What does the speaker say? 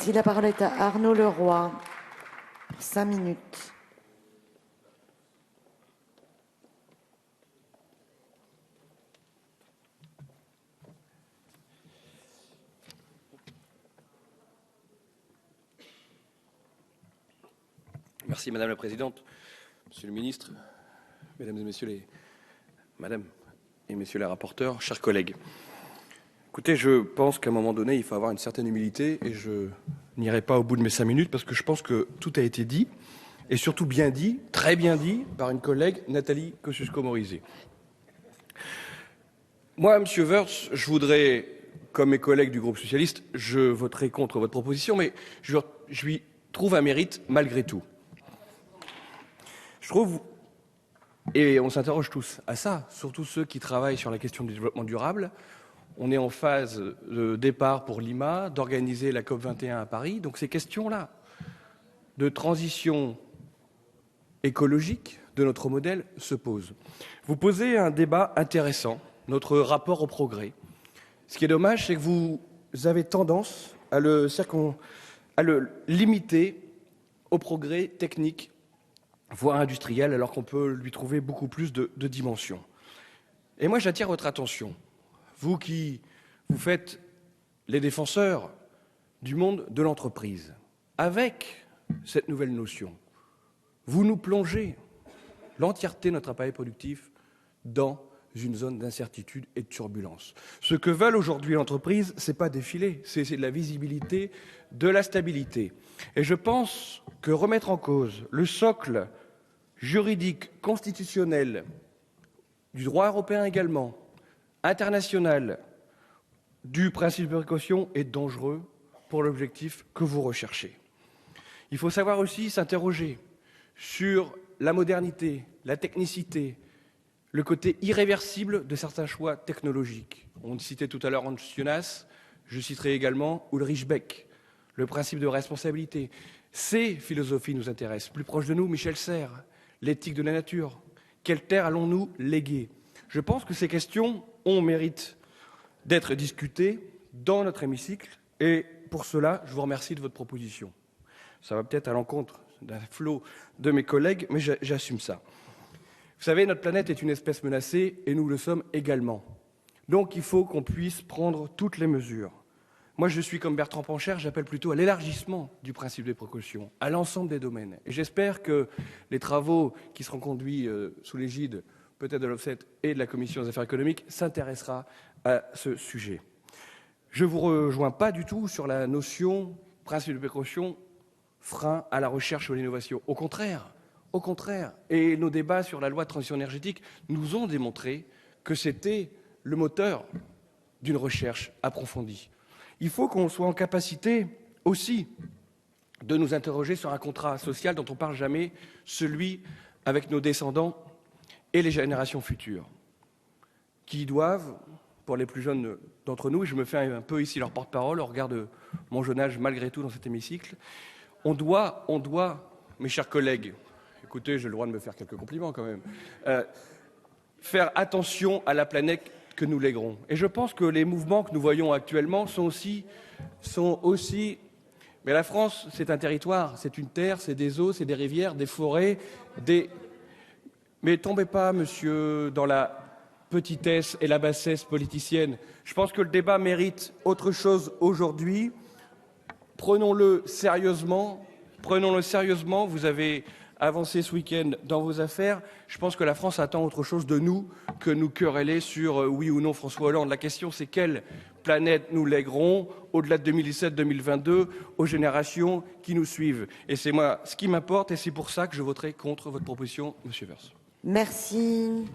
Merci. La parole est à Arnaud Leroy. 5 minutes. Merci Madame la Présidente, Monsieur le Ministre, Mesdames et Messieurs Madame et Messieurs les rapporteurs, chers collègues. Écoutez, je pense qu'à un moment donné, il faut avoir une certaine humilité et je n'irai pas au bout de mes 5 minutes parce que je pense que tout a été dit et surtout bien dit, très bien dit, par une collègue, Nathalie Kosciusko-Morizet. Moi, Monsieur Woerth, je voudrais, comme mes collègues du groupe socialiste, je voterai contre votre proposition, mais je lui trouve un mérite malgré tout. Je trouve, et on s'interroge tous à ça, surtout ceux qui travaillent sur la question du développement durable, on est en phase de départ pour Lima, d'organiser la COP21 à Paris, donc ces questions-là de transition écologique de notre modèle se posent. Vous posez un débat intéressant, notre rapport au progrès. Ce qui est dommage, c'est que vous avez tendance à le limiter au progrès technique, voire industriel, alors qu'on peut lui trouver beaucoup plus de dimensions. Et moi, j'attire votre attention, vous qui vous faites les défenseurs du monde de l'entreprise, avec cette nouvelle notion, vous nous plongez l'entièreté de notre appareil productif dans une zone d'incertitude et de turbulence. Ce que veulent aujourd'hui l'entreprise, ce n'est pas défiler, c'est de la visibilité, de la stabilité. Et je pense que remettre en cause le socle juridique, constitutionnel, du droit européen également, international, du principe de précaution est dangereux pour l'objectif que vous recherchez. Il faut savoir aussi s'interroger sur la modernité, la technicité, le côté irréversible de certains choix technologiques. On citait tout à l'heure Hans Jonas, je citerai également Ulrich Beck, le principe de responsabilité. Ces philosophies nous intéressent. Plus proche de nous, Michel Serres, l'éthique de la nature. Quelle terre allons-nous léguer? Je pense que ces questions ont mérite d'être discutées dans notre hémicycle et pour cela, je vous remercie de votre proposition. Ça va peut-être à l'encontre d'un flot de mes collègues, mais j'assume ça. Vous savez, notre planète est une espèce menacée et nous le sommes également. Donc il faut qu'on puisse prendre toutes les mesures. Moi, je suis comme Bertrand Pancher, j'appelle plutôt à l'élargissement du principe des précautions, à l'ensemble des domaines. Et j'espère que les travaux qui seront conduits sous l'égide peut-être de l'OFSET et de la Commission des affaires économiques s'intéressera à ce sujet. Je ne vous rejoins pas du tout sur la notion principe de précaution, frein à la recherche ou à l'innovation. Au contraire, et nos débats sur la loi de transition énergétique nous ont démontré que c'était le moteur d'une recherche approfondie. Il faut qu'on soit en capacité aussi de nous interroger sur un contrat social dont on ne parle jamais, celui avec nos descendants et les générations futures, qui doivent, pour les plus jeunes d'entre nous, et je me fais un peu ici leur porte-parole au regard de mon jeune âge malgré tout dans cet hémicycle, on doit, mes chers collègues, écoutez, j'ai le droit de me faire quelques compliments quand même, faire attention à la planète que nous léguerons. Et je pense que les mouvements que nous voyons actuellement sont aussi... Mais la France, c'est un territoire, c'est une terre, c'est des eaux, c'est des rivières, des forêts, des... Mais tombez pas, monsieur, dans la petitesse et la bassesse politicienne. Je pense que le débat mérite autre chose aujourd'hui. Prenons-le sérieusement. Vous avez avancé ce week-end dans vos affaires. Je pense que la France attend autre chose de nous que nous quereller sur oui ou non François Hollande. La question, c'est quelle planète nous léguerons au-delà de 2017-2022 aux générations qui nous suivent. Et c'est moi ce qui m'importe et c'est pour ça que je voterai contre votre proposition, monsieur Woerth. Merci.